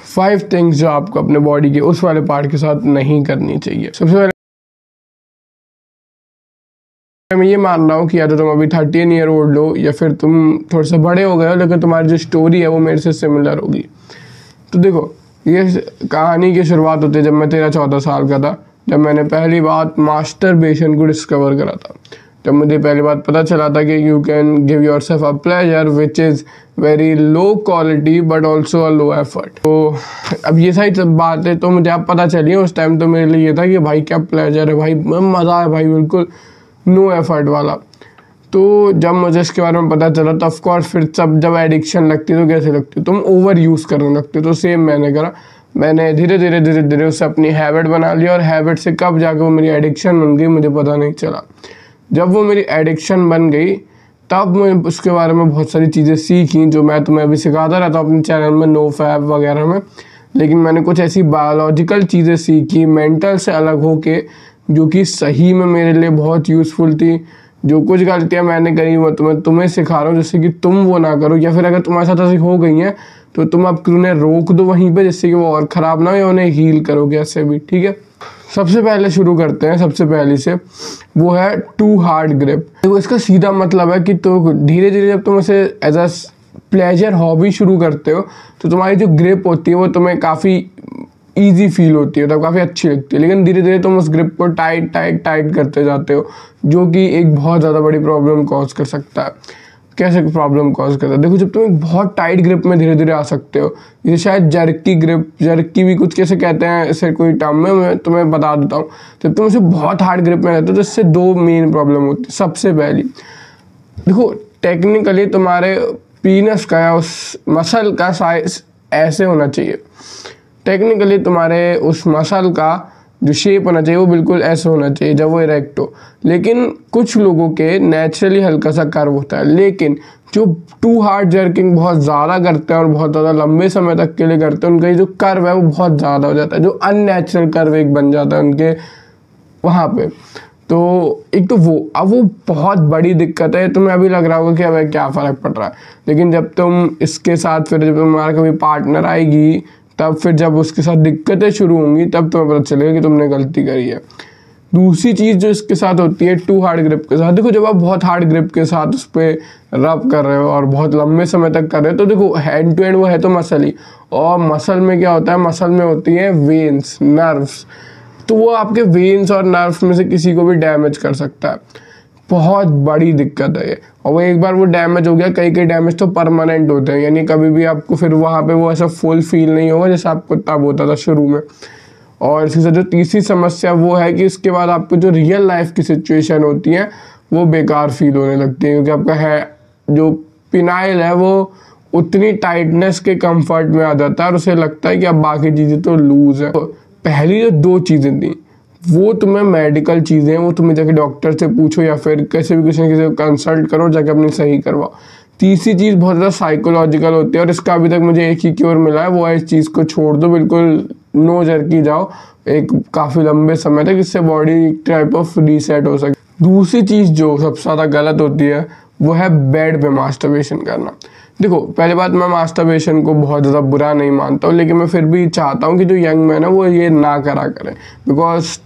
5 things जो आपको अपने बॉडी के उस वाले पार्ट के साथ नहीं करनी चाहिए। सबसे पहले मैं ये मान रहा हूँ कि या तो तुम अभी 13 ईयर ओल्ड हो या फिर तुम थोड़े से बड़े हो गए हो, लेकिन तुम्हारी जो स्टोरी है वो मेरे से सिमिलर होगी। तो देखो, ये कहानी की शुरुआत होती है जब मैं 13-14 साल का था, जब मैंने पहली बार मास्टरबेशन को डिस्कवर करा था। जब मुझे पहली बार पता चला था कि you can give your self a pleasure which is very low quality but also a low effort. तो अब ये सारी बातें तो मुझे अब पता चली है, उस टाइम तो मेरे लिए ये था कि भाई क्या प्लेजर है भाई, मज़ा है भाई, बिल्कुल नो एफर्ट वाला। तो जब मुझे इसके बारे में पता चला तो ऑफकोर्स फिर सब जब एडिक्शन लगती है तो कैसे लगती है, तुम ओवर यूज़ करने लगते हो। तो सेम मैंने करा, मैंने धीरे धीरे उससे अपनी हैबिट बना लिया, और हैबिट से कब जाके वो मेरी एडिक्शन बन गई मुझे पता नहीं चला। जब वो मेरी एडिक्शन बन गई तब मैं उसके बारे में बहुत सारी चीज़ें सीखी जो मैं तुम्हें अभी सिखाता रहता हूँ अपने चैनल में नो फैब वगैरह में। लेकिन मैंने कुछ ऐसी बायोलॉजिकल चीज़ें सीखी मेंटल से अलग होके, जो कि सही में मेरे लिए बहुत यूज़फुल थी। जो कुछ गलतियाँ मैंने करी वो तुम्हें सिखा रहा हूँ जिससे कि तुम वो ना करो, या फिर अगर तुम्हारे साथ ऐसी हो गई हैं तो तुम अब उन्हें रोक दो वहीं पे, जिससे कि वो और ख़राब ना हो, या उन्हें हील करोगे ऐसे भी, ठीक है। सबसे पहले शुरू करते हैं, सबसे पहली से वो है टू हार्ड ग्रिप। देखो, इसका सीधा मतलब है कि तो धीरे धीरे जब तुम इसे एज अ प्लेजर हॉबी शुरू करते हो तो तुम्हारी जो ग्रिप होती है वो तुम्हें काफ़ी ईजी फील होती है, तब काफ़ी अच्छी लगती है। लेकिन धीरे धीरे तुम उस ग्रिप को टाइट करते जाते हो, जो कि एक बहुत ज़्यादा बड़ी प्रॉब्लम कॉज कर सकता है। कैसे प्रॉब्लम कॉज करता है? देखो, जब तुम एक बहुत टाइट ग्रिप में धीरे धीरे आ सकते हो, जैसे शायद जर्की ग्रिप, जर्की भी कुछ कैसे कहते हैं ऐसे कोई टर्म में, मैं तुम्हें बता देता हूँ। जब तुम उसे बहुत हार्ड ग्रिप में रहते हो तो इससे 2 मेन प्रॉब्लम होती है। सबसे पहली, देखो टेक्निकली तुम्हारे पीनस का या उस मसल का साइज ऐसे होना चाहिए। टेक्निकली तुम्हारे उस मसल का जो शेप होना चाहिए वो बिल्कुल ऐसे होना चाहिए जब वो इरेक्ट हो। लेकिन कुछ लोगों के नेचुरली हल्का सा कर्व होता है, लेकिन जो टू हार्ड जर्किंग बहुत ज़्यादा करते हैं और बहुत ज़्यादा लंबे समय तक के लिए करते हैं, उनका जो कर्व है वो बहुत ज़्यादा हो जाता है, जो अननेचुरल कर्व एक बन जाता है उनके वहाँ पे। तो एक तो वो, अब वो बहुत बड़ी दिक्कत है। तुम्हें अभी लग रहा होगा कि अब क्या फ़र्क पड़ रहा है, लेकिन जब तुम इसके साथ फिर जब तुम्हारा कभी पार्टनर आएगी, तब फिर जब उसके साथ दिक्कतें शुरू होंगी तब तुम्हें पता चलेगा कि तुमने गलती करी है। दूसरी चीज़ जो इसके साथ होती है टू हार्ड ग्रिप के साथ, देखो जब आप बहुत हार्ड ग्रिप के साथ उस पर रब कर रहे हो और बहुत लंबे समय तक कर रहे हो तो देखो हैंड टू हैंड वो है तो मसल ही, और मसल में क्या होता है, मसल में होती है वेन्स, नर्व्स। तो वो आपके वेन्स और नर्व्स में से किसी को भी डैमेज कर सकता है। बहुत बड़ी दिक्कत है ये, और वो एक बार वो डैमेज हो गया, कई डैमेज तो परमानेंट होते हैं, यानी कभी भी आपको फिर वहाँ पे वो ऐसा फुल फील नहीं होगा जैसा आपको तब होता था शुरू में। और इसके साथ जो तीसरी समस्या वो है कि इसके बाद आपको जो रियल लाइफ की सिचुएशन होती है वो बेकार फील होने लगती है, क्योंकि आपका है जो पिनाइल है वो उतनी टाइटनेस के कंफर्ट में आ जाता है और उसे लगता है कि अब बाकी चीज़ें तो लूज है। पहली जो 2 चीज़ें थी वो तुम्हें मेडिकल चीज़ें हैं, वो तुम्हें जाके डॉक्टर से पूछो या फिर कैसे भी किसी न किसी को कंसल्ट करो, जाके अपनी सही करवाओ। तीसरी चीज़ बहुत ज़्यादा साइकोलॉजिकल होती है और इसका अभी तक मुझे एक ही क्योर मिला है, वो है इस चीज़ को छोड़ दो, बिल्कुल नो जर्की जाओ एक काफ़ी लंबे समय तक, इससे बॉडी टाइप ऑफ रीसेट हो सके। दूसरी चीज़ जो सबसे ज़्यादा गलत होती है वो है बेड पे मास्टरबेशन करना। देखो, पहली बात, मैं मास्टरबेशन को बहुत ज़्यादा बुरा नहीं मानता हूँ, लेकिन मैं फिर भी चाहता हूँ कि जो यंग मैन है वो ये ना करा करें, because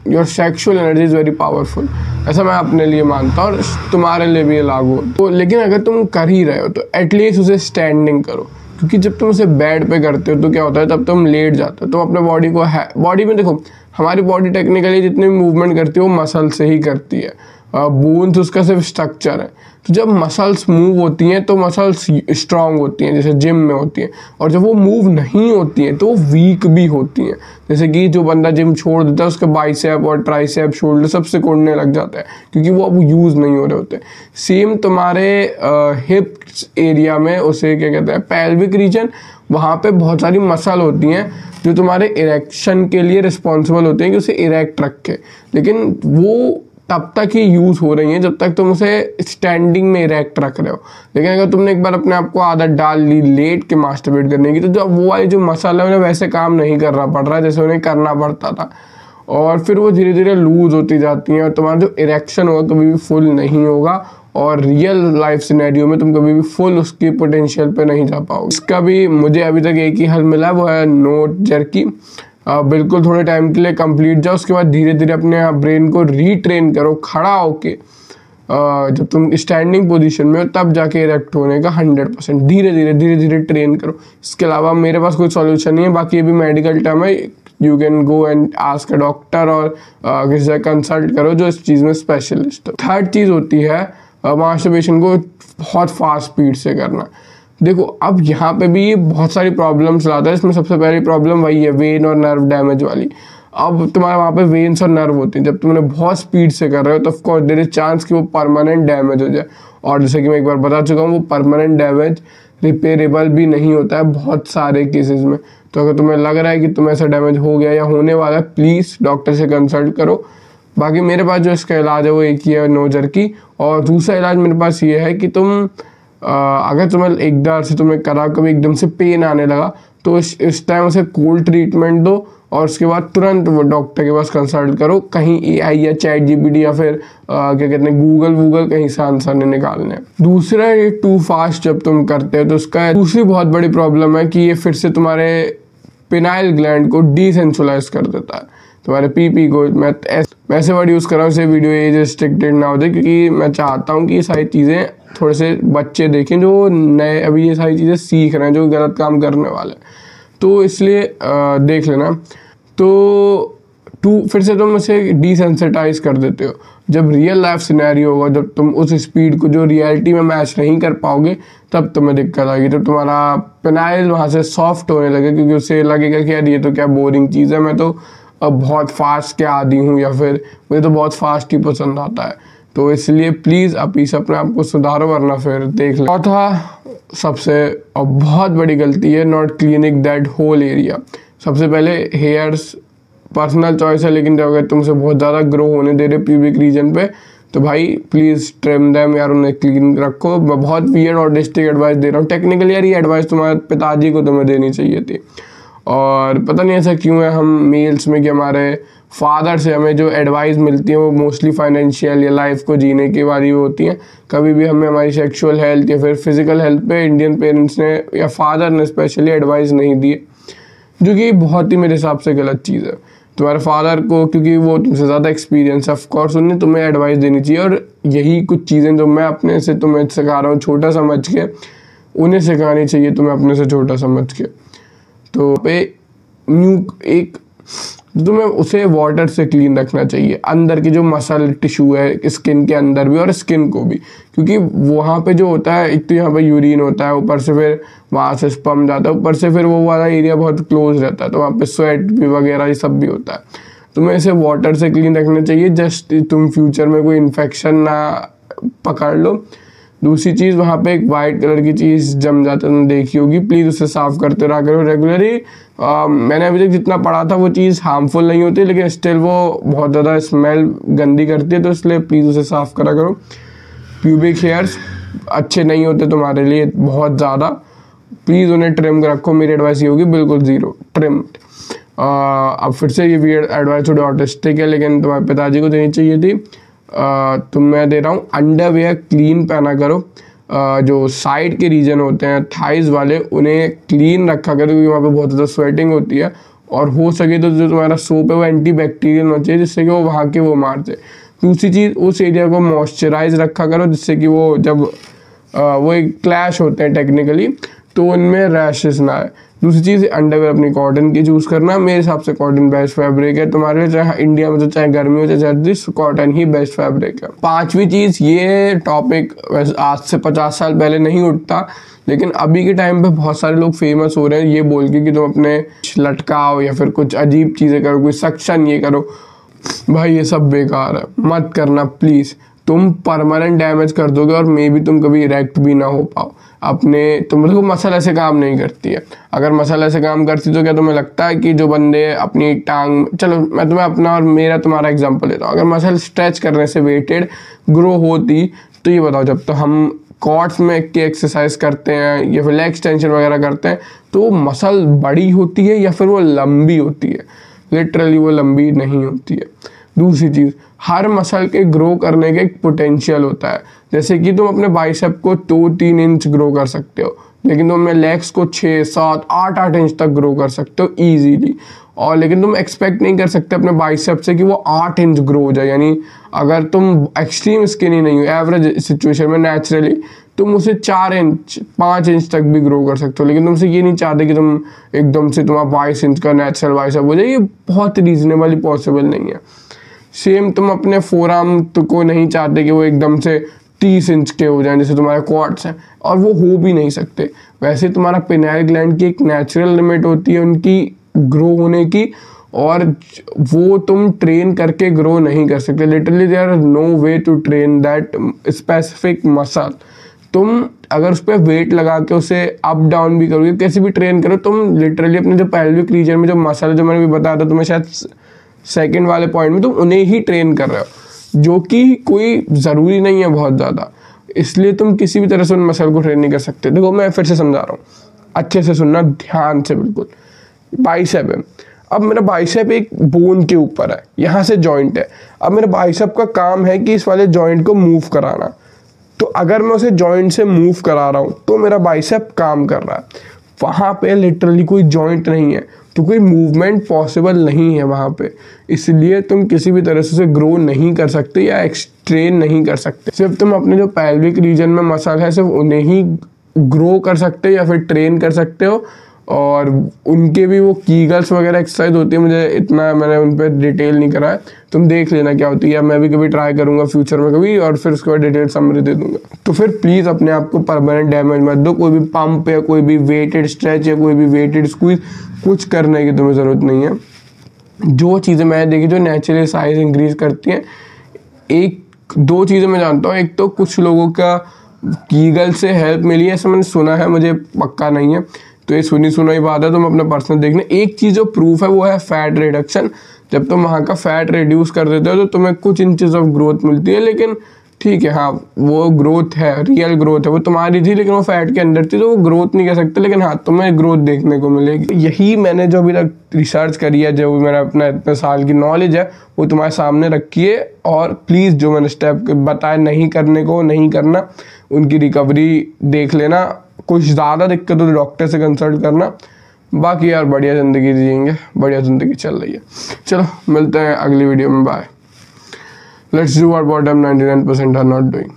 your sexual energy is very powerful. ऐसा मैं अपने लिए मानता हूँ और तुम्हारे लिए भी ये लागू हो। तो लेकिन अगर तुम कर ही रहे हो तो एटलीस्ट उसे स्टैंडिंग करो, क्योंकि जब तुम उसे बेड पे करते हो तो क्या होता है, तब तुम लेट जाते हो, तुम अपने बॉडी को बॉडी में देखो, हमारी बॉडी टेक्निकली जितनी मूवमेंट करती है वो मसल से ही करती है, बोन्स उसका सिर्फ स्ट्रक्चर है। तो जब मसल्स मूव होती हैं तो मसल्स स्ट्रांग होती हैं जैसे जिम में होती हैं, और जब वो मूव नहीं होती हैं तो वो वीक भी होती हैं। जैसे कि जो बंदा जिम छोड़ देता है उसके बाइसेप और ट्राइसेप शोल्डर सब सिकुड़ने लग जाता है क्योंकि वो अब यूज़ नहीं हो रहे होते। सेम तुम्हारे हिप्स एरिया में उसे क्या कहते हैं, पेल्विक रीजन, वहाँ पे बहुत सारी मसल होती हैं जो तुम्हारे इरेक्शन के लिए रिस्पॉन्सिबल होते हैं कि उसे इरेक्ट रखे, लेकिन वो तब तक ही यूज़ हो रही हैं जब तक तुम उसे स्टैंडिंग में इरेक्ट रख रहे हो। लेकिन अगर तुमने एक बार अपने आप को आदत डाल ली लेट के मास्टरबेट करने की, तो जो वो वाली जो मसल है उन्हें वैसे काम नहीं करना पड़ रहा है जैसे उन्हें करना पड़ता था, और फिर वो धीरे धीरे लूज होती जाती हैं और तुम्हारा जो इरेक्शन होगा कभी भी फुल नहीं होगा और रियल लाइफ सिनेरियो में तुम कभी भी फुल उसकी पोटेंशियल पे नहीं जा पाओगे। इसका भी मुझे अभी तक एक ही हल मिला, वो है नो जर्की। बिल्कुल थोड़े टाइम के लिए कंप्लीट जाओ, उसके बाद धीरे धीरे अपने ब्रेन को रीट्रेन करो खड़ा होके। जब तुम स्टैंडिंग पोजीशन में हो तब जाके इरेक्ट होने का 100% धीरे धीरे ट्रेन करो। इसके अलावा मेरे पास कोई सॉल्यूशन नहीं है, बाकी ये भी मेडिकल टर्म है, you can go and ask a doctor और किसी से कंसल्ट करो जो इस चीज़ में स्पेशलिस्ट हो। थर्ड चीज़ होती है मास्टरबेशन को बहुत फास्ट स्पीड से करना। देखो अब यहाँ पे भी ये बहुत सारी प्रॉब्लम्स लाता है। इसमें सबसे पहली प्रॉब्लम वही है, वेन और नर्व डैमेज वाली। अब तुम्हारे वहाँ पे वेन्स और नर्व होती हैं, जब तुमने बहुत स्पीड से कर रहे हो तो of course there is chance कि वो परमानेंट डैमेज हो जाए। और जैसे कि मैं एक बार बता चुका हूँ, वो परमानेंट डैमेज रिपेयरेबल भी नहीं होता है बहुत सारे केसेस में। तो अगर तुम्हें लग रहा है कि तुम्हें ऐसा डैमेज हो गया या होने वाला है, प्लीज़ डॉक्टर से कंसल्ट करो। बाकी मेरे पास जो इसका इलाज है वो एक ही है, नो जर्की। और दूसरा इलाज मेरे पास ये है कि तुम अगर तुम्हें एकदम से तुम्हें करा कभी एकदम से पेन आने लगा तो इस टाइम उसे कोल्ड ट्रीटमेंट दो और उसके बाद तुरंत वो डॉक्टर के पास कंसल्ट करो। कहीं AI या ChatGPT या फिर क्या कहते हैं गूगल कहीं से आंसर नहीं निकालने। दूसरा, ये टू फास्ट जब तुम करते हो तो उसका दूसरी बहुत बड़ी प्रॉब्लम है कि ये फिर से तुम्हारे पिनाइल ग्लैंड को डिसेंसुलाइज कर देता है, तुम्हारे पीपी को। मैं ऐसे वर्ड यूज़ कर रहा हूँ, इसे वीडियो एज रिस्ट्रिक्टेड ना हो जाए, क्योंकि मैं चाहता हूँ कि ये सारी चीज़ें थोड़े से बच्चे देखें जो नए अभी ये सारी चीज़ें सीख रहे हैं, जो गलत काम करने वाले, तो इसलिए देख लेना। तो फिर से तुम उसे डिसेंसिटाइज कर देते हो। जब रियल लाइफ सिनेरियो होगा, जब तुम उस स्पीड को जो रियलिटी में मैच नहीं कर पाओगे, तब तुम्हें दिक्कत आएगी। जब तुम्हारा पेनाइल वहाँ से सॉफ्ट होने लगे, क्योंकि उससे लगेगा कि यार ये तो क्या बोरिंग चीज़ है, मैं तो अब बहुत फास्ट के आदी हूँ, या फिर मुझे तो बहुत फास्ट ही पसंद आता है। तो इसलिए प्लीज़ आप इस अपने आप को सुधारो, वरना फिर देख लो। चौथा सबसे और बहुत बड़ी गलती है, not cleaning that whole area. सबसे पहले हेयर्स पर्सनल चॉइस है, लेकिन जब अगर तुमसे बहुत ज़्यादा ग्रो होने दे रहे प्यूबिक रीजन पे, तो भाई प्लीज़ ट्रिम देम यार, उन्हें क्लीन रखो। मैं बहुत वियर्ड और डिस्ट्रिक्ट एडवाइस दे रहा हूँ। टेक्निकली यार ये एडवाइस तुम्हारे पिताजी को तुम्हें देनी चाहिए थी, और पता नहीं ऐसा क्यों है हम मेल्स में कि हमारे फादर से हमें जो एडवाइस मिलती है वो मोस्टली फाइनेंशियल या लाइफ को जीने की वाली होती हैं। कभी भी हमें हमारी सेक्सुअल हेल्थ या फिर फिजिकल हेल्थ पे इंडियन पेरेंट्स ने या फादर ने स्पेशली एडवाइस नहीं दी है, जो कि बहुत ही मेरे हिसाब से गलत चीज़ है। तुम्हारे फादर को, क्योंकि वो तुमसे ज़्यादा एक्सपीरियंस है, ऑफकोर्स उन्हें तुम्हें एडवाइस देनी चाहिए। और यही कुछ चीज़ें जो मैं अपने से तुम्हें सिखा रहा हूँ छोटा समझ के, उन्हें सिखानी चाहिए तुम्हें अपने से छोटा समझ के। तो पे एक तुम्हें उसे वाटर से क्लीन रखना चाहिए, अंदर की जो मसल टिश्यू है स्किन के अंदर भी और स्किन को भी, क्योंकि वहाँ पे जो होता है, एक तो यहाँ पे यूरिन होता है, ऊपर से फिर वहाँ से स्पर्म जाता है, ऊपर से फिर वो वाला एरिया बहुत क्लोज रहता है, तो वहाँ पे स्वेट भी वगैरह ये सब भी होता है। तुम्हें इसे वाटर से क्लीन रखना चाहिए, जस्ट तुम फ्यूचर में कोई इन्फेक्शन ना पकड़ लो। दूसरी चीज़, वहाँ पे एक वाइट कलर की चीज़ जम जाता है, तुमने देखी होगी, प्लीज़ उसे साफ़ करते रहा करो रेगुलरली। मैंने अभी तक जितना पढ़ा था वो चीज़ हार्मफुल नहीं होती, लेकिन स्टिल वो बहुत ज़्यादा स्मेल गंदी करती है, तो इसलिए प्लीज़ उसे साफ़ करा करो। प्यूबिक हेयर्स अच्छे नहीं होते तुम्हारे लिए बहुत ज़्यादा, प्लीज़ उन्हें ट्रिम रखो। मेरी एडवाइस ये होगी, बिल्कुल ज़ीरो ट्रिम। अब फिर से ये एडवाइस थोड़ी ऑटिस्टिक है, लेकिन तुम्हारे पिताजी को देनी चाहिए थी। तो मैं दे रहा हूँ, अंडरवेयर क्लीन पहना करो। जो साइड के रीजन होते हैं थाइज वाले, उन्हें क्लीन रखा करो, क्योंकि वहाँ पे बहुत ज़्यादा स्वेटिंग होती है। और हो सके तो जो तुम्हारा सोप है वो एंटीबैक्टीरियल होना चाहिए, जिससे कि वो वहाँ के वो मारते। दूसरी चीज़, उस एरिया को मॉइस्चराइज रखा करो, जिससे कि वो जब वो एक क्लैश होते हैं टेक्निकली, तो उनमें रैशेस ना आए। दूसरी चीज़, अंडरवेयर अपनी कॉटन की चूज़ करना। मेरे हिसाब से कॉटन बेस्ट फैब्रिक है तुम्हारे लिए, चाहे इंडिया में तो चाहे गर्मी हो चाहे सर्दी, कॉटन ही बेस्ट फैब्रिक है। पांचवी चीज़, ये टॉपिक आज से 50 साल पहले नहीं उठता, लेकिन अभी के टाइम पे बहुत सारे लोग फेमस हो रहे हैं ये बोल के कि तुम अपने लटकाओ या फिर कुछ अजीब चीज़ें करो, कोई सक्शन ये करो। भाई ये सब बेकार है, मत करना प्लीज़। तुम परमानेंट डैमेज कर दोगे और मे भी तुम कभी इरेक्ट भी ना हो पाओ अपने। तुम मसल ऐसे काम नहीं करती है। अगर मसल ऐसे काम करती तो क्या तुम्हें लगता है कि जो बंदे अपनी टांग, चलो मैं तुम्हें अपना और मेरा तुम्हारा एग्जांपल देता हूँ, अगर मसल स्ट्रेच करने से वेटेड ग्रो होती, तो ये बताओ, जब तो हम क्वाड्स में की एक्सरसाइज करते हैं या फिर लेग एक्सटेंशन वगैरह करते हैं, तो मसल बड़ी होती है या फिर वो लंबी होती है? लिटरली वो लंबी नहीं होती है। दूसरी चीज़, हर मसल के ग्रो करने का एक पोटेंशियल होता है। जैसे कि तुम अपने बाइसेप को 2-3 इंच ग्रो कर सकते हो, लेकिन तुम अपने लेग्स को 6, 7, 8 इंच तक ग्रो कर सकते हो ईजीली। और लेकिन तुम एक्सपेक्ट नहीं कर सकते अपने बाइसेप से कि वो 8 इंच ग्रो हो जाए। यानी अगर तुम एक्सट्रीम स्किनी नहीं हो, एवरेज सिचुएशन में नेचुरली तुम उसे 4 इंच 5 इंच तक भी ग्रो कर सकते हो, लेकिन तुमसे ये नहीं चाहते कि तुम एकदम से तुम्हारा 22 इंच का नेचुरल बाइसेप हो जाए। ये बहुत रीजनेबली पॉसिबल नहीं है। सेम तुम अपने फोर आर्म को नहीं चाहते कि वो एकदम से 30 इंच के हो जाएं जैसे तुम्हारे क्वाड्स हैं, और वो हो भी नहीं सकते। वैसे तुम्हारा पिनाइल ग्लैंड की एक नेचुरल लिमिट होती है उनकी ग्रो होने की, और वो तुम ट्रेन करके ग्रो नहीं कर सकते। Literally there is no way to train that specific muscle. तुम अगर उस पर वेट लगा के उसे अप डाउन भी करोगे, कैसे भी ट्रेन करो, तुम लिटरली अपने जो पेल्विक रीजन में जो मसल जो मैंने भी बताया था तुम्हें शायद सेकंड वाले पॉइंट में, तुम उन्हें ही ट्रेन कर रहे हो, जो कि कोई ज़रूरी नहीं है बहुत ज़्यादा। इसलिए तुम किसी भी तरह से उन मसल को ट्रेन नहीं कर सकते। देखो मैं फिर से समझा रहा हूँ, अच्छे से सुनना ध्यान से बिल्कुल। बाइसेप है, अब मेरा बाइसेप एक बोन के ऊपर है, यहाँ से जॉइंट है। अब मेरे बाइसेप का काम है कि इस वाले जॉइंट को मूव कराना। तो अगर मैं उसे जॉइंट से मूव करा रहा हूँ तो मेरा बाइसेप काम कर रहा है। वहाँ पे लिटरली कोई जॉइंट नहीं है, तो कोई मूवमेंट पॉसिबल नहीं है वहाँ पे। इसलिए तुम किसी भी तरह से उसे ग्रो नहीं कर सकते या एक्सट्रेन नहीं कर सकते। सिर्फ तुम अपने जो पेल्विक रीजन में मसल है सिर्फ उन्हें ही ग्रो कर सकते हो या फिर ट्रेन कर सकते हो। और उनके भी वो कीगल्स वगैरह एक्सरसाइज होती है, मुझे इतना मैंने उन पर डिटेल नहीं करा है, तुम देख लेना क्या होती है। मैं भी कभी ट्राई करूंगा फ्यूचर में कभी, और फिर उसके बाद डिटेल समरी दे दूंगा। तो फिर प्लीज़ अपने आप को परमानेंट डैमेज मत दो। कोई भी पंप या कोई भी वेटेड स्ट्रेच या कोई भी वेटेड स्क्वीज कुछ करने की तुम्हें ज़रूरत नहीं है। जो चीज़ें मैंने देखी जो नेचुरली साइज इंक्रीज करती हैं, 1-2 चीज़ें मैं जानता हूँ। एक तो कुछ लोगों का कीगल से हेल्प मिली है, ऐसा मैंने सुना है, मुझे पक्का नहीं है, तो ये सुनी ही बात है, तुम अपने पर्सनल देखने। एक चीज़ जो प्रूफ है वो है फैट रिडक्शन। जब तुम वहाँ का फैट रिड्यूस कर देते हो तो तुम्हें कुछ इंचेस ऑफ ग्रोथ मिलती है। लेकिन ठीक है, हाँ वो ग्रोथ है, रियल ग्रोथ है, वो तुम्हारी थी लेकिन वो फैट के अंदर थी, तो वो ग्रोथ नहीं कह सकते, लेकिन हाँ तुम्हें ग्रोथ देखने को मिलेगी। यही मैंने जो अभी तक रिसर्च करी है, जो मेरा अपना इतने साल की नॉलेज है, वो तुम्हारे सामने रखी है। और प्लीज़ जो मैंने स्टेप बताए नहीं करने को, नहीं करना, उनकी रिकवरी देख लेना। कुछ ज़्यादा दिक्कत हो तो डॉक्टर से कंसल्ट करना। बाकी यार बढ़िया ज़िंदगी जिएंगे, बढ़िया ज़िंदगी चल रही है। चलो मिलते हैं अगली वीडियो में, bye. Let's do what 99% are not doing.